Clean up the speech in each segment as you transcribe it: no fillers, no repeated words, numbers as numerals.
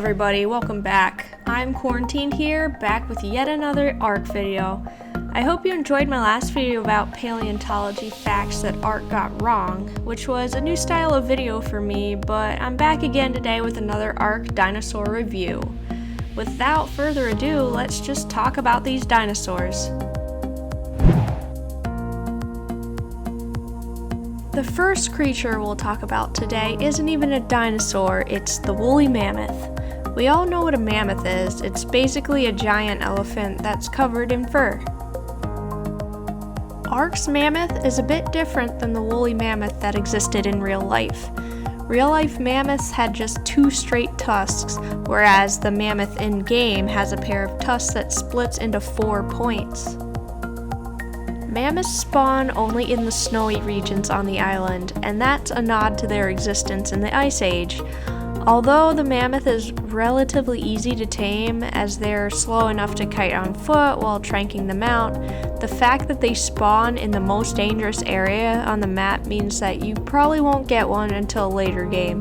everybody, welcome back. I'm Quarantined here, back with yet another ARK video. I hope you enjoyed my last video about paleontology facts that ARK got wrong, which was a new style of video for me, but I'm back again today with another ARK Dinosaur review. Without further ado, let's just talk about these dinosaurs. The first creature we'll talk about today isn't even a dinosaur, it's the woolly mammoth. We all know what a mammoth is. It's basically a giant elephant that's covered in fur. ARK's mammoth is a bit different than the woolly mammoth that existed in real life. Real life mammoths had just 2 straight tusks, whereas the mammoth in-game has a pair of tusks that splits into 4 points. Mammoths spawn only in the snowy regions on the island, and that's a nod to their existence in the Ice Age. Although the mammoth is relatively easy to tame as they're slow enough to kite on foot while tranking them out, the fact that they spawn in the most dangerous area on the map means that you probably won't get one until a later game.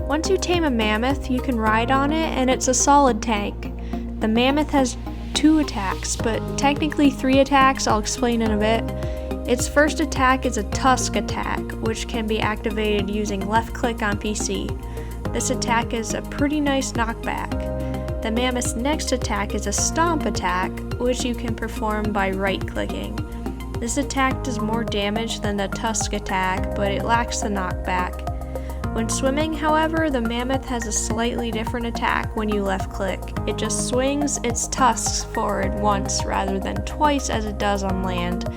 Once you tame a mammoth, you can ride on it and it's a solid tank. The mammoth has 2 attacks, but technically 3 attacks, I'll explain in a bit. Its first attack is a tusk attack, which can be activated using left click on PC. This attack is a pretty nice knockback. The mammoth's next attack is a stomp attack, which you can perform by right clicking. This attack does more damage than the tusk attack, but it lacks the knockback. When swimming, however, the mammoth has a slightly different attack when you left click. It just swings its tusks forward once rather than twice as it does on land.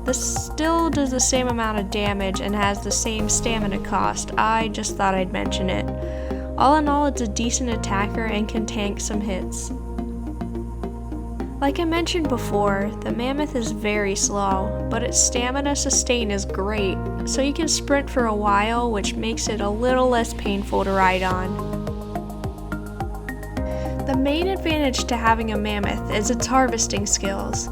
This still does the same amount of damage and has the same stamina cost. I just thought I'd mention it. All in all, it's a decent attacker and can tank some hits. Like I mentioned before, the mammoth is very slow, but its stamina sustain is great, so you can sprint for a while, which makes it a little less painful to ride on. The main advantage to having a mammoth is its harvesting skills.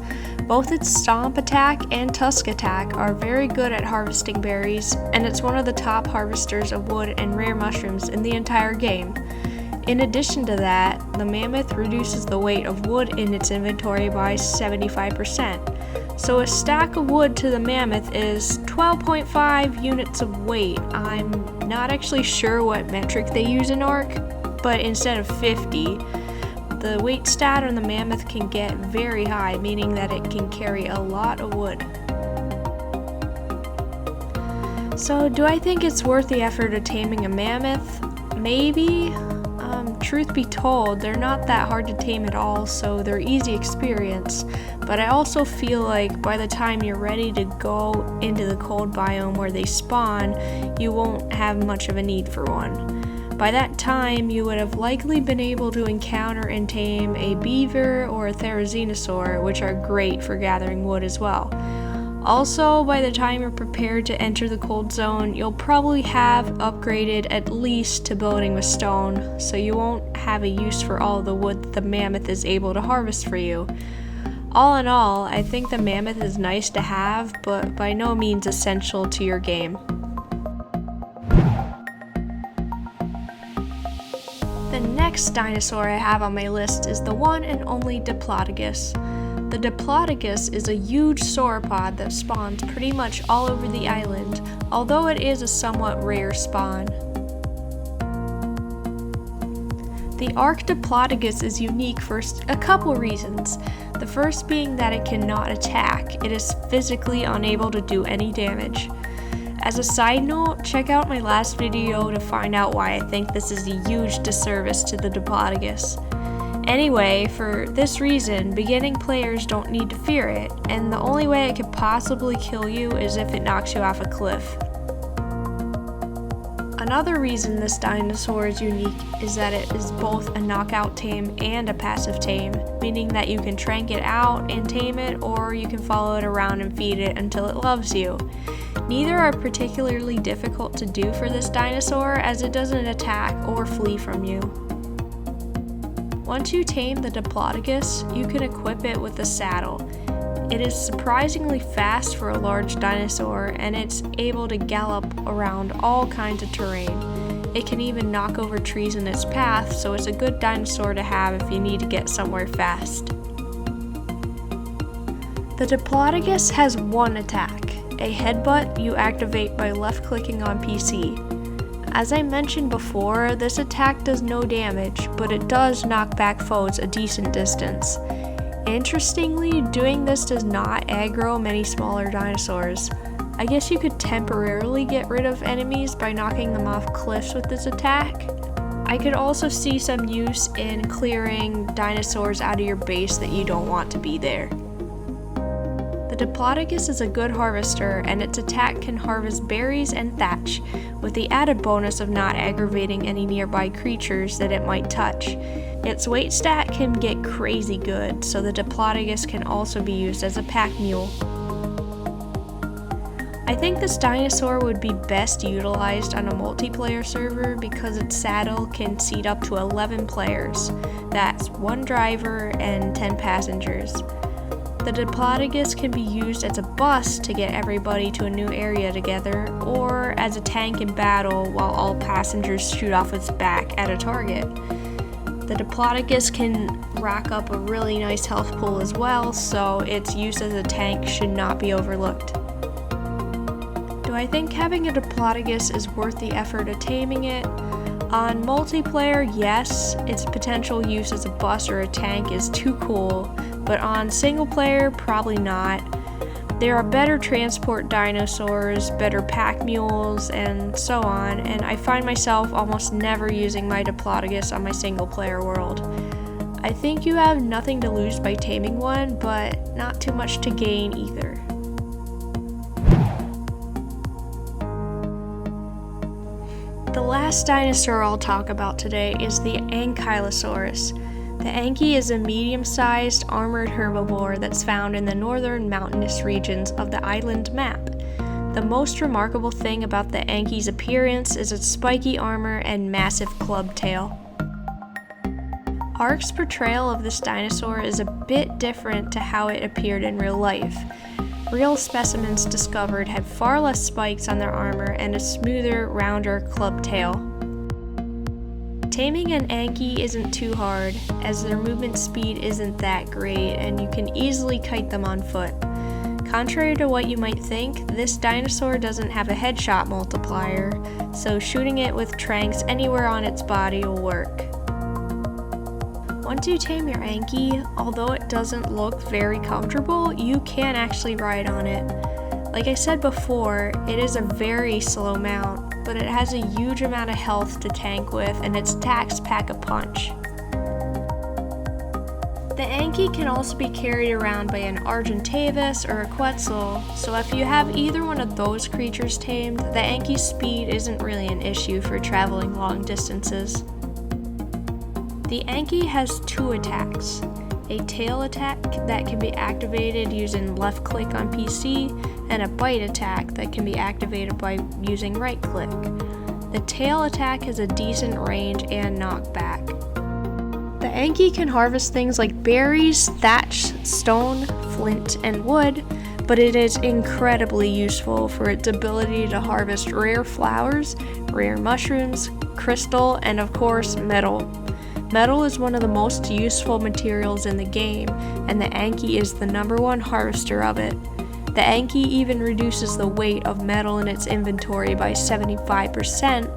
Both its stomp attack and tusk attack are very good at harvesting berries, and it's one of the top harvesters of wood and rare mushrooms in the entire game. In addition to that, the mammoth reduces the weight of wood in its inventory by 75%. So a stack of wood to the mammoth is 12.5 units of weight. I'm not actually sure what metric they use in ARK, but instead of 50, the weight stat on the mammoth can get very high, meaning that it can carry a lot of wood. So do I think it's worth the effort of taming a mammoth? Maybe. Truth be told, they're not that hard to tame at all, so they're easy experience, but I also feel like by the time you're ready to go into the cold biome where they spawn, you won't have much of a need for one. By that time, you would have likely been able to encounter and tame a beaver or a therizinosaur, which are great for gathering wood as well. Also, by the time you're prepared to enter the cold zone, you'll probably have upgraded at least to building with stone, so you won't have a use for all the wood that the mammoth is able to harvest for you. All in all, I think the mammoth is nice to have, but by no means essential to your game. The next dinosaur I have on my list is the one and only Diplodocus. The Diplodocus is a huge sauropod that spawns pretty much all over the island, although it is a somewhat rare spawn. The ARK Diplodocus is unique for a couple reasons. The first being that it cannot attack. It is physically unable to do any damage. As a side note, check out my last video to find out why I think this is a huge disservice to the Diplodocus. Anyway, for this reason, beginning players don't need to fear it, and the only way it could possibly kill you is if it knocks you off a cliff. Another reason this dinosaur is unique is that it is both a knockout tame and a passive tame, meaning that you can trank it out and tame it, or you can follow it around and feed it until it loves you. Neither are particularly difficult to do for this dinosaur, as it doesn't attack or flee from you. Once you tame the Diplodocus, you can equip it with a saddle. It is surprisingly fast for a large dinosaur, and it's able to gallop around all kinds of terrain. It can even knock over trees in its path, so it's a good dinosaur to have if you need to get somewhere fast. The Diplodocus has one attack, a headbutt you activate by left-clicking on PC. As I mentioned before, this attack does no damage, but it does knock back foes a decent distance. Interestingly, doing this does not aggro many smaller dinosaurs. I guess you could temporarily get rid of enemies by knocking them off cliffs with this attack. I could also see some use in clearing dinosaurs out of your base that you don't want to be there. The Diplodocus is a good harvester, and its attack can harvest berries and thatch, with the added bonus of not aggravating any nearby creatures that it might touch. Its weight stat can get crazy good, so the Diplodocus can also be used as a pack mule. I think this dinosaur would be best utilized on a multiplayer server because its saddle can seat up to 11 players. That's 1 driver and 10 passengers. The Diplodocus can be used as a bus to get everybody to a new area together, or as a tank in battle while all passengers shoot off its back at a target. The Diplodocus can rack up a really nice health pool as well, so its use as a tank should not be overlooked. Do I think having a Diplodocus is worth the effort of taming it? On multiplayer, yes, its potential use as a bus or a tank is too cool, but on single player, probably not. There are better transport dinosaurs, better pack mules, and so on, and I find myself almost never using my Diplodocus on my single player world. I think you have nothing to lose by taming one, but not too much to gain either. The last dinosaur I'll talk about today is the Ankylosaurus. The Anky is a medium-sized armored herbivore that's found in the northern mountainous regions of the island map. The most remarkable thing about the Anky's appearance is its spiky armor and massive club tail. ARK's portrayal of this dinosaur is a bit different to how it appeared in real life. Real specimens discovered had far less spikes on their armor and a smoother, rounder club tail. Taming an Anky isn't too hard, as their movement speed isn't that great and you can easily kite them on foot. Contrary to what you might think, this dinosaur doesn't have a headshot multiplier, so shooting it with tranks anywhere on its body will work. Once you tame your Anky, although it doesn't look very comfortable, you can actually ride on it. Like I said before, it is a very slow mount, but it has a huge amount of health to tank with, and its attacks pack a punch. The Anky can also be carried around by an Argentavis or a Quetzal, so if you have either one of those creatures tamed, the Anky's speed isn't really an issue for traveling long distances. The Anky has 2 attacks, a tail attack that can be activated using left click on PC, and a bite attack that can be activated by using right click. The tail attack has a decent range and knockback. The Anky can harvest things like berries, thatch, stone, flint, and wood, but it is incredibly useful for its ability to harvest rare flowers, rare mushrooms, crystal, and of course metal. Metal is one of the most useful materials in the game, and the Anky is the #1 harvester of it. The Anky even reduces the weight of metal in its inventory by 75%,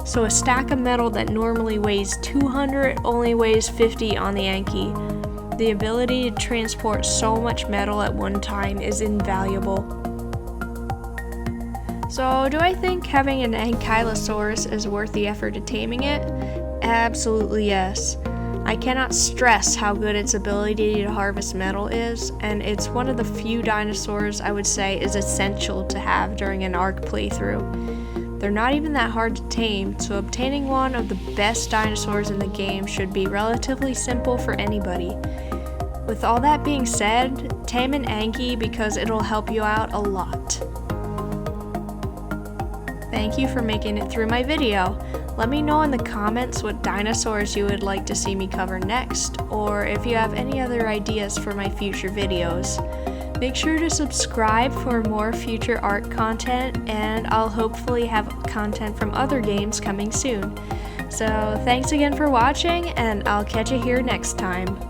so a stack of metal that normally weighs 200 only weighs 50 on the Anky. The ability to transport so much metal at one time is invaluable. So, do I think having an Ankylosaurus is worth the effort of taming it? Absolutely yes. I cannot stress how good its ability to harvest metal is, and it's one of the few dinosaurs I would say is essential to have during an ARK playthrough. They're not even that hard to tame, so obtaining one of the best dinosaurs in the game should be relatively simple for anybody. With all that being said, tame an Anky because it'll help you out a lot. Thank you for making it through my video. Let me know in the comments what dinosaurs you would like to see me cover next, or if you have any other ideas for my future videos. Make sure to subscribe for more future ARK content, and I'll hopefully have content from other games coming soon. So thanks again for watching, and I'll catch you here next time.